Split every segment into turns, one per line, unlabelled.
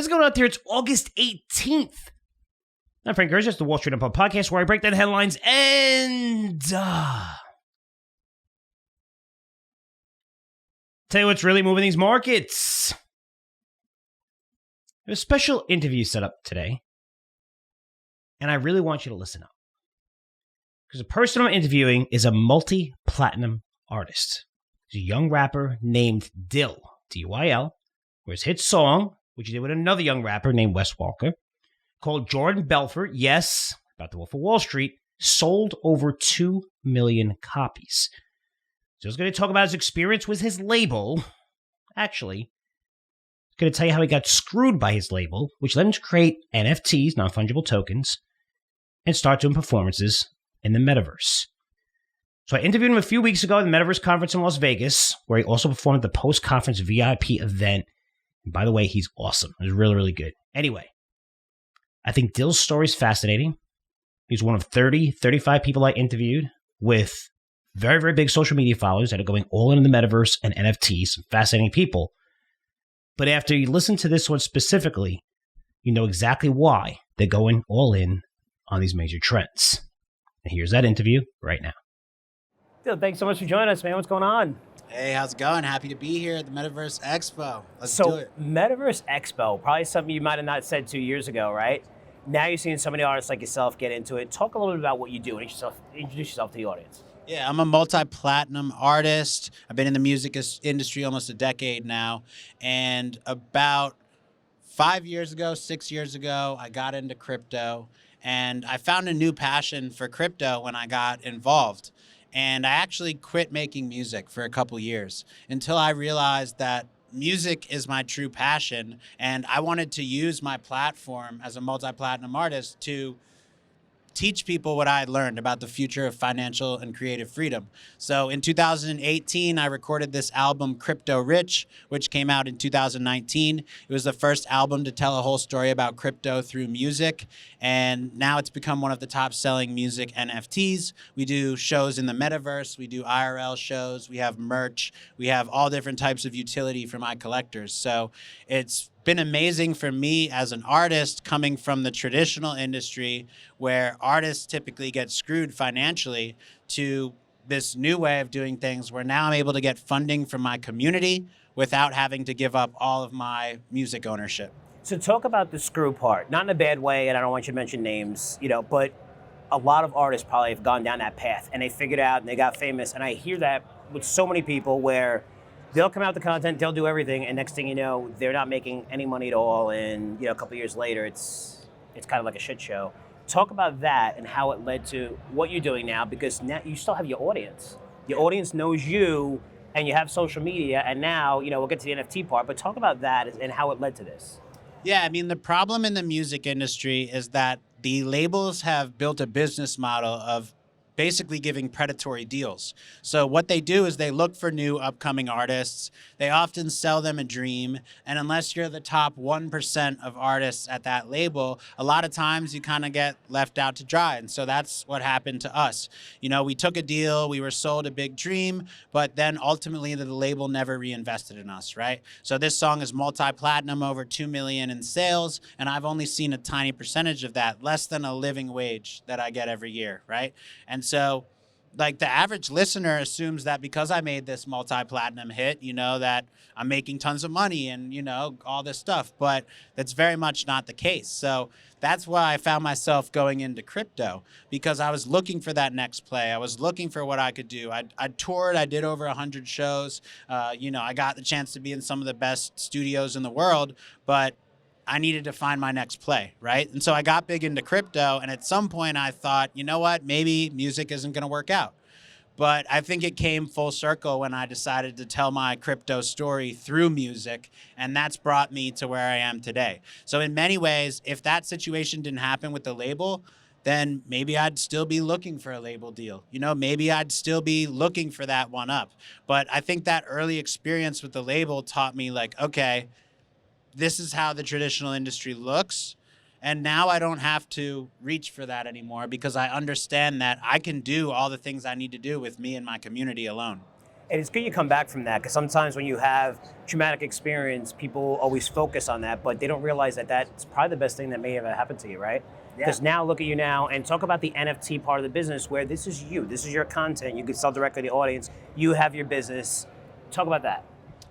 How's it going out there? It's August 18th. I'm Frank Curzio, it's the Wall Street Unplugged podcast where I break down headlines and tell you what's really moving these markets. There's a special interview set up today, and I really want you to listen up. Because the person I'm interviewing is a multi-platinum artist. He's a young rapper named Dill, D-Y-L, where his hit song, which he did with another young rapper named Wes Walker, called Jordan Belfort, yes, about the Wolf of Wall Street, sold over 2 million copies. So he's going to talk about his experience with his label. Actually, he's going to tell you how he got screwed by his label, which led him to create NFTs, non-fungible tokens, and start doing performances in the Metaverse. So I interviewed him a few weeks ago at the Metaverse conference in Las Vegas, where he also performed at the post-conference VIP event. And by the way, he's awesome. It was really, really good. Anyway, I think Dill's story is fascinating. He's one of 35 people I interviewed with very, very big social media followers that are going all in the Metaverse and NFTs. Some fascinating people. But after you listen to this one specifically, you know exactly why they're going all in on these major trends. And here's that interview right now. Dill, thanks so much for joining us, man. What's going on?
Hey, how's it going? Happy to be here at the Metaverse Expo. Let's do it.
Metaverse Expo, probably something you might have not said 2 years ago, right? Now you're seeing so many artists like yourself get into it. Talk a little bit about what you do and introduce yourself to the audience.
Yeah, I'm a multi-platinum artist. I've been in the music industry almost a decade now. And about 6 years ago, I got into crypto. And I found a new passion for crypto when I got involved. And I actually quit making music for a couple years until I realized that music is my true passion. And I wanted to use my platform as a multi-platinum artist to teach people what I had learned about the future of financial and creative freedom. So in 2018, I recorded this album, Crypto Rich, which came out in 2019. It was the first album to tell a whole story about crypto through music. And now it's become one of the top selling music NFTs. We do shows in the Metaverse. We do IRL shows. We have merch. We have all different types of utility for my collectors. So it's been amazing for me as an artist coming from the traditional industry where artists typically get screwed financially to this new way of doing things where now I'm able to get funding from my community without having to give up all of my music ownership.
So talk about the screw part, not in a bad way, and I don't want you to mention names, but a lot of artists probably have gone down that path and they figured out and they got famous. And I hear that with so many people where they'll come out with the content, they'll do everything, and next thing you know, they're not making any money at all. And a couple years later, it's kind of like a shit show. Talk about that and how it led to what you're doing now, because now you still have your audience. Your audience knows you, and you have social media. And now, we'll get to the NFT part, but talk about that and how it led to this.
Yeah, I mean, the problem in the music industry is that the labels have built a business model of basically giving predatory deals. So what they do is they look for new upcoming artists. They often sell them a dream. And unless you're the top 1% of artists at that label, a lot of times you kind of get left out to dry. And so that's what happened to us. We took a deal, we were sold a big dream, but then ultimately the label never reinvested in us, right? So this song is multi-platinum, over 2 million in sales, and I've only seen a tiny percentage of that, less than a living wage that I get every year, right? And so the average listener assumes that because I made this multi-platinum hit, that I'm making tons of money and, all this stuff, but that's very much not the case. So that's why I found myself going into crypto, because I was looking for that next play. I was looking for what I could do. I toured, I did over 100 shows. I got the chance to be in some of the best studios in the world, but I needed to find my next play, right? And so I got big into crypto, and at some point I thought, you know what, maybe music isn't going to work out. But I think it came full circle when I decided to tell my crypto story through music, and that's brought me to where I am today. So in many ways, if that situation didn't happen with the label, then maybe I'd still be looking for a label deal. Maybe I'd still be looking for that one up. But I think that early experience with the label taught me okay, this is how the traditional industry looks. And now I don't have to reach for that anymore because I understand that I can do all the things I need to do with me and my community alone.
And it's good you come back from that, because sometimes when you have traumatic experience, people always focus on that, but they don't realize that that's probably the best thing that may ever happen to you, right? Because now look at you now, and talk about the NFT part of the business, where this is you, this is your content, you can sell directly to the audience, you have your business. Talk about that.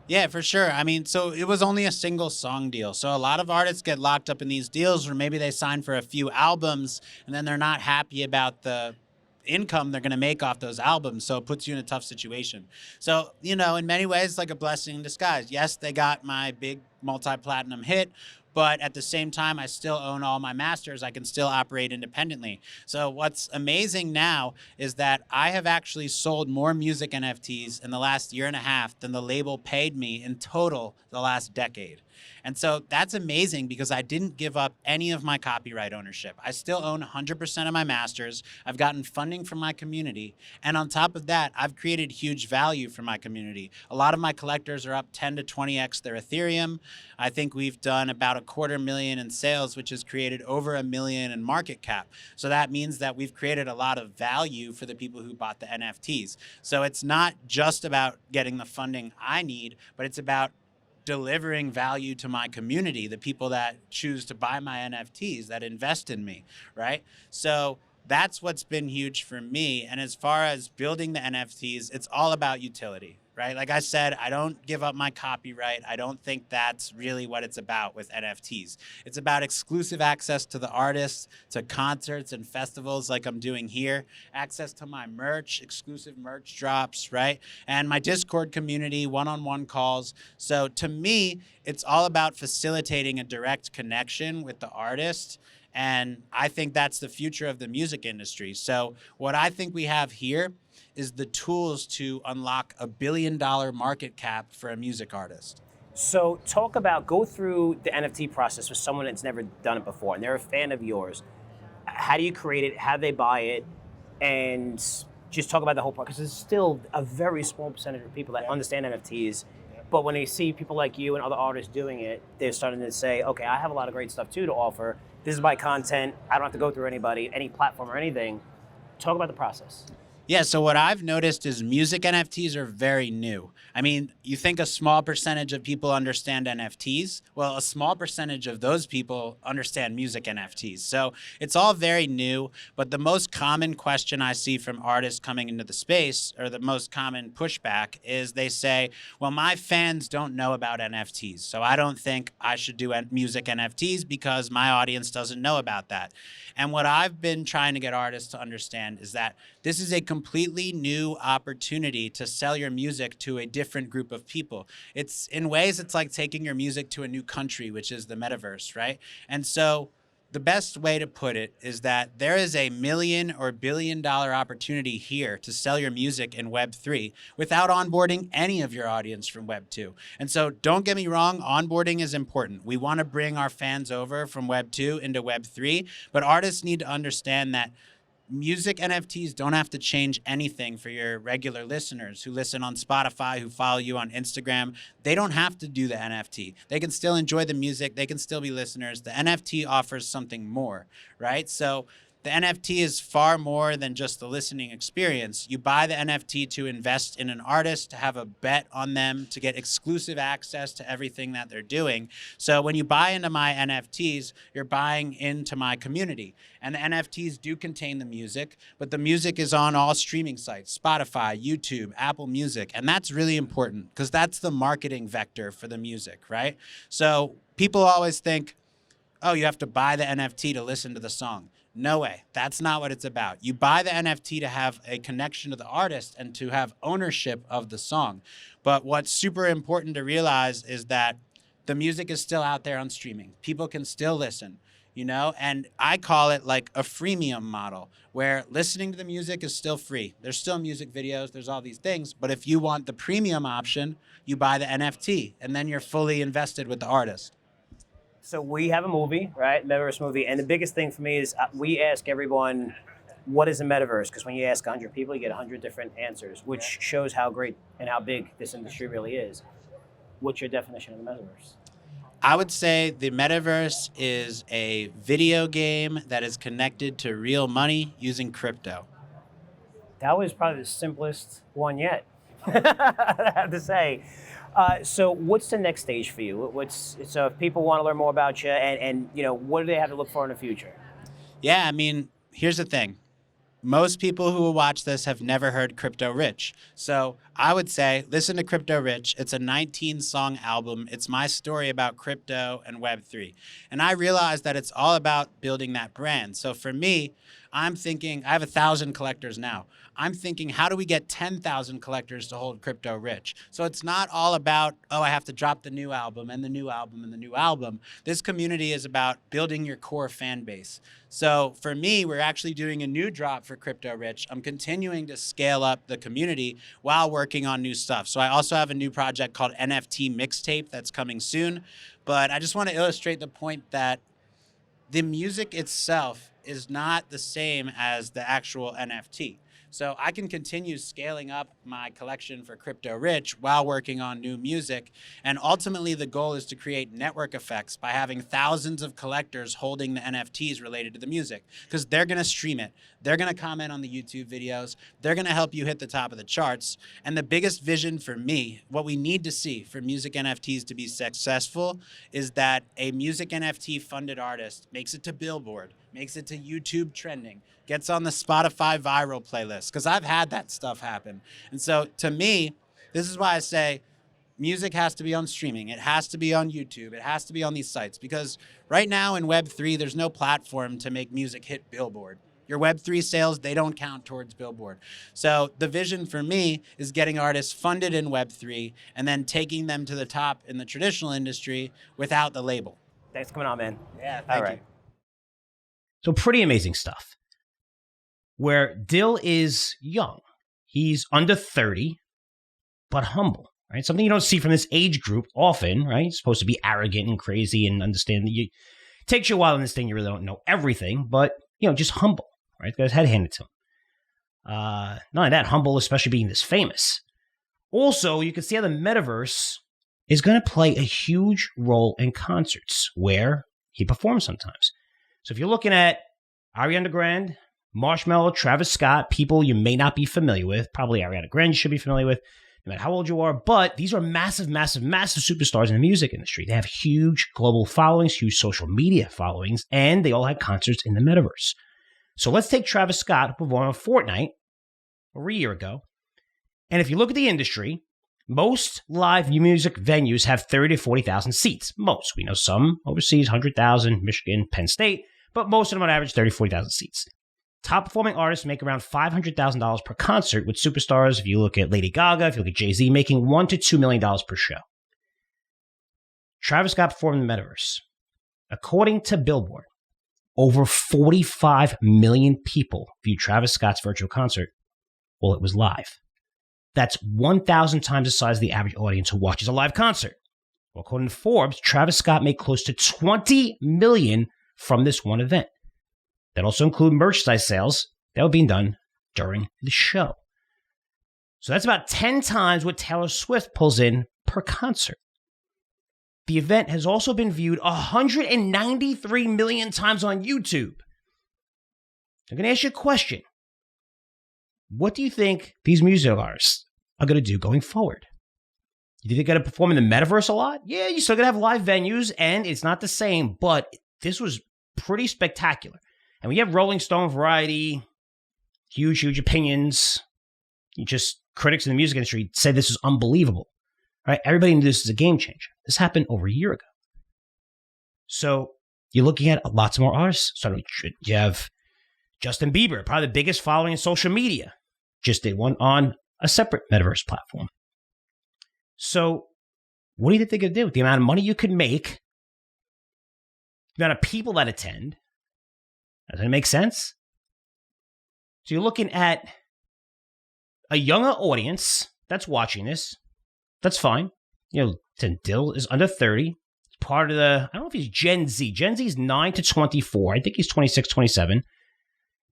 Yeah, for sure. I mean, so it was only a single song deal. So a lot of artists get locked up in these deals where maybe they sign for a few albums and then they're not happy about the income they're going to make off those albums. So it puts you in a tough situation. So, you know, in many ways, like a blessing in disguise. Yes, they got my big multi-platinum hit, but at the same time, I still own all my masters. I can still operate independently. So what's amazing now is that I have actually sold more music NFTs in the last year and a half than the label paid me in total the last decade. And so that's amazing because I didn't give up any of my copyright ownership. I still own 100% of my masters. I've gotten funding from my community. And on top of that, I've created huge value for my community. A lot of my collectors are up 10 to 20x their Ethereum. I think we've done about $250,000 in sales, which has created over $1 million in market cap. So that means that we've created a lot of value for the people who bought the NFTs. So it's not just about getting the funding I need, but it's about delivering value to my community, the people that choose to buy my NFTs, that invest in me, right? So that's what's been huge for me. And as far as building the NFTs, it's all about utility, right? Like I said, I don't give up my copyright. I don't think that's really what it's about with NFTs. It's about exclusive access to the artists, to concerts and festivals like I'm doing here, access to my merch, exclusive merch drops, right? And my Discord community, one-on-one calls. So to me, it's all about facilitating a direct connection with the artist. And I think that's the future of the music industry. So what I think we have here is the tools to unlock $1 billion market cap for a music artist.
So go through the NFT process for someone that's never done it before, and they're a fan of yours. How do you create it? How do they buy it? And just talk about the whole part, because there's still a very small percentage of people that understand NFTs. But when they see people like you and other artists doing it, they're starting to say, okay, I have a lot of great stuff too to offer. This is my content. I don't have to go through anybody, any platform or anything. Talk about the process.
Yeah, so what I've noticed is music NFTs are very new. I mean, you think a small percentage of people understand NFTs? Well, a small percentage of those people understand music NFTs. So it's all very new, but the most common question I see from artists coming into the space, or the most common pushback, is they say, well, my fans don't know about NFTs, so I don't think I should do music NFTs because my audience doesn't know about that. And what I've been trying to get artists to understand is that this is a completely new opportunity to sell your music to a different group of people. It's in ways, it's like taking your music to a new country, which is the metaverse, right? And so the best way to put it is that there is a $1 million or $1 billion opportunity here to sell your music in Web3 without onboarding any of your audience from Web2. And so don't get me wrong, onboarding is important. We want to bring our fans over from Web2 into Web3, but artists need to understand that music NFTs don't have to change anything for your regular listeners who listen on Spotify, who follow you on Instagram. They don't have to do the NFT. They can still enjoy the music. They can still be listeners. The NFT offers something more, right? So the NFT is far more than just the listening experience. You buy the NFT to invest in an artist, to have a bet on them, to get exclusive access to everything that they're doing. So when you buy into my NFTs, you're buying into my community. And the NFTs do contain the music, but the music is on all streaming sites, Spotify, YouTube, Apple Music. And that's really important because that's the marketing vector for the music, right? So people always think, oh, you have to buy the NFT to listen to the song. No way. That's not what it's about. You buy the NFT to have a connection to the artist and to have ownership of the song. But what's super important to realize is that the music is still out there on streaming. People can still listen, you know, and I call it like a freemium model where listening to the music is still free. There's still music videos, there's all these things, but if you want the premium option, you buy the NFT and then you're fully invested with the artist.
So we have a movie, right? Metaverse movie. And the biggest thing for me is we ask everyone, what is a metaverse? Because when you ask 100 people, you get 100 different answers, which shows how great and how big this industry really is. What's your definition of the metaverse?
I would say the metaverse is a video game that is connected to real money using crypto.
That was probably the simplest one yet. I have to say. So what's the next stage for you? So if people want to learn more about you and what do they have to look for in the future?
Yeah, I mean, here's the thing. Most people who will watch this have never heard Crypto Rich. So I would say, listen to Crypto Rich. It's a 19-song album. It's my story about crypto and Web3. And I realized that it's all about building that brand. So for me, I'm thinking, I have 1,000 collectors now. I'm thinking, how do we get 10,000 collectors to hold Crypto Rich? So it's not all about, oh, I have to drop the new album and the new album and the new album. This community is about building your core fan base. So for me, we're actually doing a new drop for Crypto Rich. I'm continuing to scale up the community while working on new stuff. So I also have a new project called NFT Mixtape that's coming soon. But I just want to illustrate the point that the music itself is not the same as the actual NFT. So I can continue scaling up my collection for Crypto Rich while working on new music. And ultimately, the goal is to create network effects by having thousands of collectors holding the NFTs related to the music, because they're going to stream it. They're going to comment on the YouTube videos. They're going to help you hit the top of the charts. And the biggest vision for me, what we need to see for music NFTs to be successful, is that a music NFT funded artist makes it to Billboard, makes it to YouTube trending, gets on the Spotify viral playlist, because I've had that stuff happen. And so to me, this is why I say music has to be on streaming. It has to be on YouTube. It has to be on these sites, because right now in Web3, there's no platform to make music hit Billboard. Your Web3 sales, they don't count towards Billboard. So the vision for me is getting artists funded in Web3 and then taking them to the top in the traditional industry without the label.
Thanks for coming on, man.
Yeah, thank you.
So pretty amazing stuff. Where Dill is young. He's under 30, but humble, right? Something you don't see from this age group often, right? He's supposed to be arrogant and crazy and understand that it takes you a while in this thing. You really don't know everything, but, just humble, right? Got his head handed to him. Not only that, humble, especially being this famous. Also, you can see how the metaverse is going to play a huge role in concerts where he performs sometimes. So if you're looking at Ariana Grande, Marshmello, Travis Scott, people you may not be familiar with, probably Ariana Grande you should be familiar with, no matter how old you are, but these are massive, massive, massive superstars in the music industry. They have huge global followings, huge social media followings, and they all had concerts in the metaverse. So let's take Travis Scott, who performed on Fortnite over a year ago. And if you look at the industry, most live music venues have 30 to 40,000 seats. Most. We know some overseas, 100,000, Michigan, Penn State, but most of them on average 30 to 40,000 seats. Top performing artists make around $500,000 per concert, with superstars, if you look at Lady Gaga, if you look at Jay-Z, making $1 to $2 million per show. Travis Scott performed in the metaverse. According to Billboard, over 45 million people viewed Travis Scott's virtual concert while it was live. That's 1,000 times the size of the average audience who watches a live concert. Well, according to Forbes, Travis Scott made close to $20 million from this one event. That also include merchandise sales that were being done during the show. So that's about 10 times what Taylor Swift pulls in per concert. The event has also been viewed 193 million times on YouTube. I'm going to ask you a question. What do you think these music artists are going to do going forward? You think they're going to perform in the metaverse a lot? Yeah, you're still going to have live venues, and it's not the same, but this was pretty spectacular. And we have Rolling Stone, Variety, huge, huge opinions. Just critics in the music industry said this is unbelievable. Right? Everybody knew this is a game changer. This happened over a year ago. So you're looking at lots more artists. So you have Justin Bieber, probably the biggest following in social media. Just did one on a separate metaverse platform. So what do you think they're going to do with the amount of money you could make, the amount of people that attend? Doesn't it make sense? So you're looking at a younger audience that's watching this. That's fine. Dill is under 30. It's part of I don't know if he's Gen Z. Gen Z is 9 to 24. I think he's 26, 27.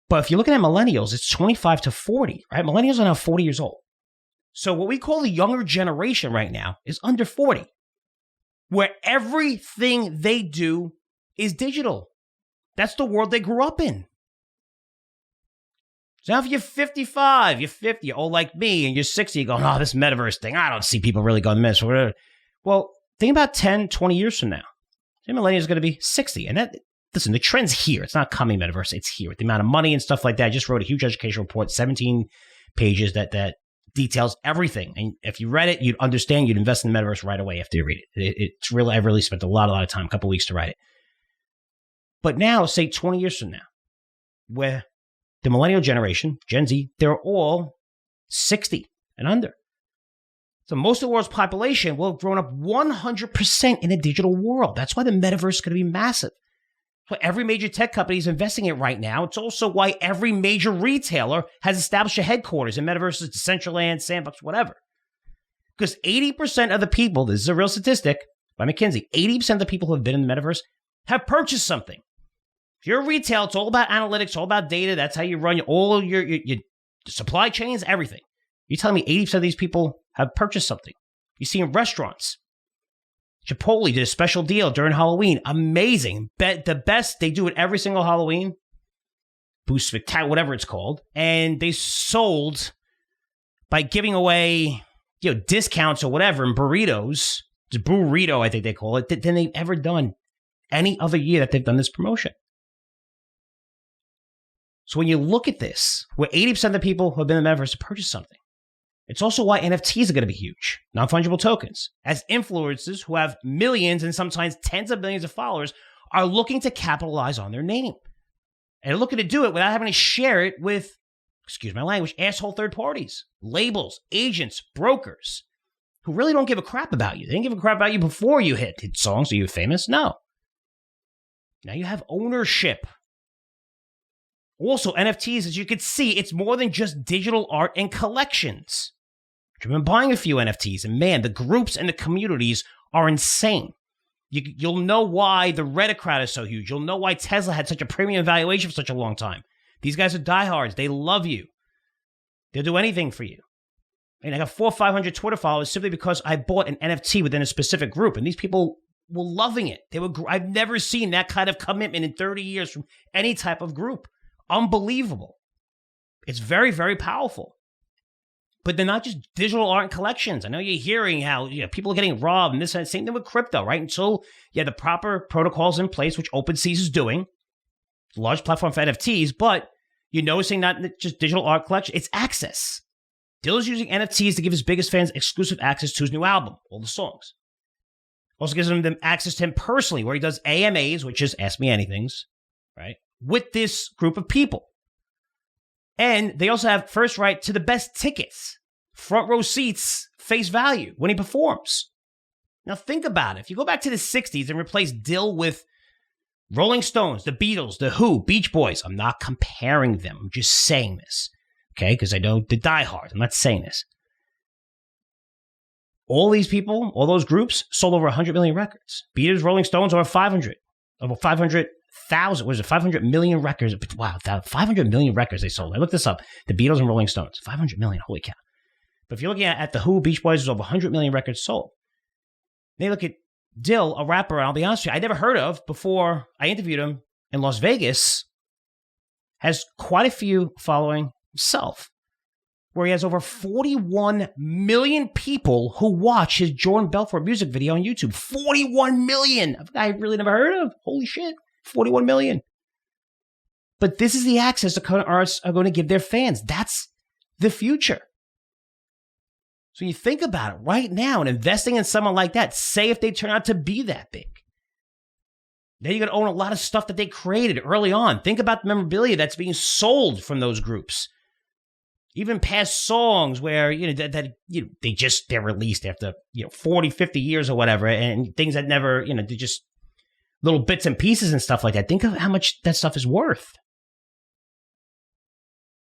But if you're looking at millennials, it's 25 to 40, right? Millennials are now 40 years old. So what we call the younger generation right now is under 40, where everything they do is digital. That's the world they grew up in. So now if you're 55, you're 50, you're old like me, and you're 60, you're going, oh, this metaverse thing, I don't see people really going to metaverse. Well, think about 10, 20 years from now. The millennial is going to be 60. And listen, the trend's here. It's not coming metaverse. It's here. With the amount of money and stuff like that, I just wrote a huge educational report, 17 pages that details everything. And if you read it, you'd understand, you'd invest in the metaverse right away after you read it. It's really, I've really spent a lot of time, a couple of weeks to write it. But now, say 20 years from now, where the millennial generation, Gen Z, they're all 60 and under. So most of the world's population will have grown up 100% in a digital world. That's why the metaverse is going to be massive. So every major tech company is investing in it right now. It's also why every major retailer has established a headquarters in metaverses, Decentraland, Sandbox, whatever. Because 80% of the people, this is a real statistic by McKinsey, 80% of the people who have been in the metaverse have purchased something. If you're a retail, it's all about analytics, all about data. That's how you run all your supply chains, everything. You're telling me 80% of these people have purchased something. You see in restaurants. Chipotle did a special deal during Halloween. Amazing. The best. They do it every single Halloween. Boost Spectacular, whatever it's called. And they sold by giving away, discounts or whatever in burritos. It's burrito, I think they call it, than they've ever done any other year that they've done this promotion. So when you look at this, where 80% of the people who have been in the metaverse have purchased something, it's also why NFTs are going to be huge, non-fungible tokens, as influencers who have millions and sometimes tens of millions of followers are looking to capitalize on their name. And they're looking to do it without having to share it with, excuse my language, asshole third parties, labels, agents, brokers, who really don't give a crap about you. They didn't give a crap about you before you hit songs or you were famous. No. Now you have ownership. Also, NFTs, as you can see, it's more than just digital art and collections. I've been buying a few NFTs, and man, the groups and the communities are insane. You'll know why the Reddit crowd is so huge. You'll know why Tesla had such a premium valuation for such a long time. These guys are diehards. They love you. They'll do anything for you. And I got 400 or 500 Twitter followers simply because I bought an NFT within a specific group, and these people were loving it. I've never seen that kind of commitment in 30 years from any type of group. Unbelievable. It's very, very powerful. But they're not just digital art and collections. I know you're hearing how people are getting robbed and this and that. Same thing with crypto, right? Until you have the proper protocols in place, which OpenSea is doing, large platform for NFTs, but you're noticing not just digital art collection, it's access. Dill's using NFTs to give his biggest fans exclusive access to his new album, all the songs. Also gives them access to him personally, where he does AMAs, which is Ask Me Anythings, right? With this group of people. And they also have first right to the best tickets, front row seats, face value when he performs. Now think about it. If you go back to the 60s and replace Dill with Rolling Stones, the Beatles, the Who, Beach Boys, I'm not comparing them. I'm just saying this, okay? Because I know the diehards. I'm not saying this. All these people, all those groups sold over 100 million records. Beatles, Rolling Stones, over 500. Over 500,000, was it 500 million records? Wow, 500 million records they sold. I looked this up. The Beatles and Rolling Stones, 500 million, holy cow. But if you're looking at the Who, Beach Boys, there's over 100 million records sold. They look at Dill, a rapper, and I'll be honest with you, I never heard of before I interviewed him in Las Vegas, has quite a few following himself, where he has over 41 million people who watch his Jordan Belfort music video on YouTube. 41 million! I really never heard of. Holy shit. 41 million. But this is the access the current artists are going to give their fans. That's the future. So you think about it right now and investing in someone like that, say if they turn out to be that big. Then you're going to own a lot of stuff that they created early on. Think about the memorabilia that's being sold from those groups. Even past songs where, they're released after, 40, 50 years or whatever, and things that never, they're just little bits and pieces and stuff like that. Think of how much that stuff is worth.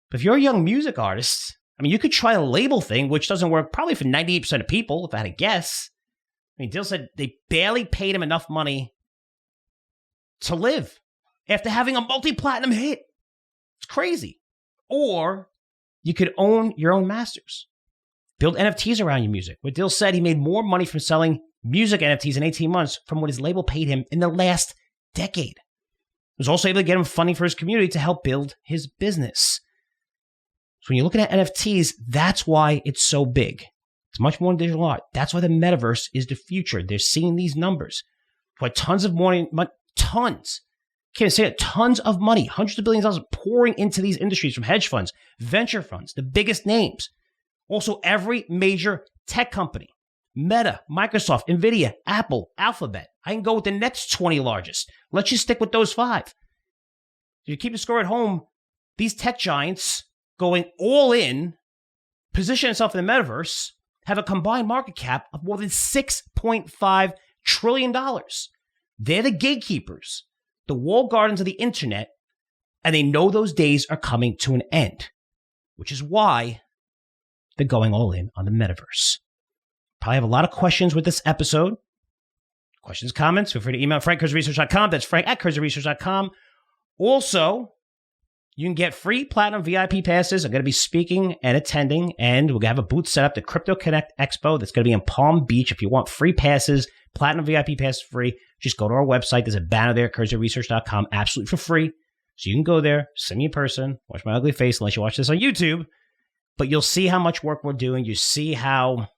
But if you're a young music artist, you could try a label thing, which doesn't work probably for 98% of people, if I had to guess. Dill said they barely paid him enough money to live after having a multi-platinum hit. It's crazy. Or you could own your own masters. Build NFTs around your music. What Dill said, he made more money from selling music NFTs in 18 months from what his label paid him in the last decade. He was also able to get him funding for his community to help build his business. So when you're looking at NFTs, that's why it's so big. It's much more than digital art. That's why the metaverse is the future. They're seeing these numbers. Why tons of money, tons. Can't say it, tons of money, hundreds of billions of dollars pouring into these industries from hedge funds, venture funds, the biggest names. Also, every major tech company, Meta, Microsoft, NVIDIA, Apple, Alphabet. I can go with the next 20 largest. Let's just stick with those 5. If you keep the score at home, these tech giants going all in, position itself in the metaverse, have a combined market cap of more than $6.5 trillion. They're the gatekeepers, the walled gardens of the internet, and they know those days are coming to an end, which is why they're going all in on the metaverse. Probably have a lot of questions with this episode. Questions, comments, feel free to email frank@curzioresearch.com. That's frank@curzioresearch.com. Also, you can get free platinum VIP passes. I'm going to be speaking and attending, and we're going to have a booth set up, the Crypto Connect Expo. That's going to be in Palm Beach. If you want free passes, platinum VIP passes free, just go to our website. There's a banner there, curzioresearch.com, absolutely for free. So you can go there, see me in person, watch my ugly face, unless you watch this on YouTube. But you'll see how much work we're doing. You see how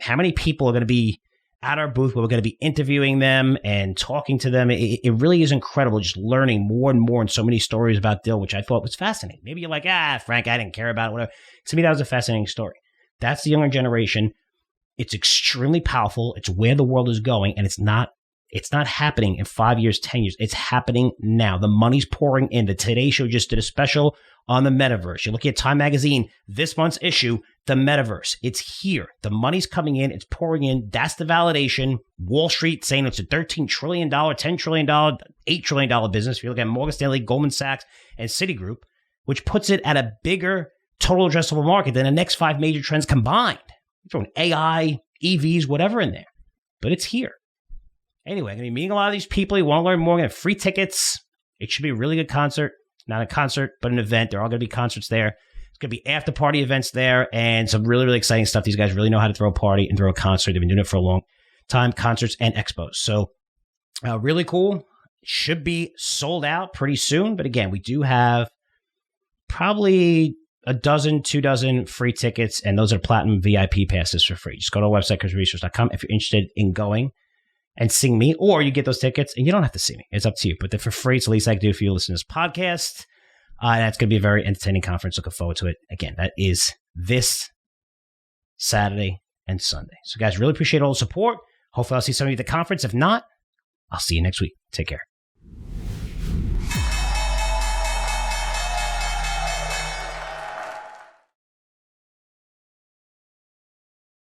many people are going to be at our booth where we're going to be interviewing them and talking to them. It really is incredible, just learning more and more and so many stories about Dill, which I thought was fascinating. Maybe you're like, Frank, I didn't care about it, whatever. To me, that was a fascinating story. That's the younger generation. It's extremely powerful. It's where the world is going, and it's not happening in 5 years, 10 years. It's happening now. The money's pouring in. The Today Show just did a special on the metaverse. You're looking at Time Magazine, this month's issue, the metaverse. It's here. The money's coming in. It's pouring in. That's the validation. Wall Street saying it's a $13 trillion, $10 trillion, $8 trillion business. If you look at Morgan Stanley, Goldman Sachs, and Citigroup, which puts it at a bigger total addressable market than the next 5 major trends combined. You're throwing AI, EVs, whatever in there. But it's here. Anyway, I'm going to be meeting a lot of these people. You want to learn more, I'm going to have free tickets. It should be a really good concert. Not a concert, but an event. There are going to be concerts there. It's going to be after party events there and some really, really exciting stuff. These guys really know how to throw a party and throw a concert. They've been doing it for a long time, concerts and expos. So really cool. Should be sold out pretty soon. But again, we do have probably a dozen, 2 dozen free tickets, and those are platinum VIP passes for free. Just go to our website, curzioresearch.com, if you're interested in going and seeing me, or you get those tickets and you don't have to see me. It's up to you. But they're for free. It's the least I can do for you to listen to this podcast. That's going to be a very entertaining conference. Looking forward to it. Again, that is this Saturday and Sunday. So guys, really appreciate all the support. Hopefully I'll see some of you at the conference. If not, I'll see you next week. Take care.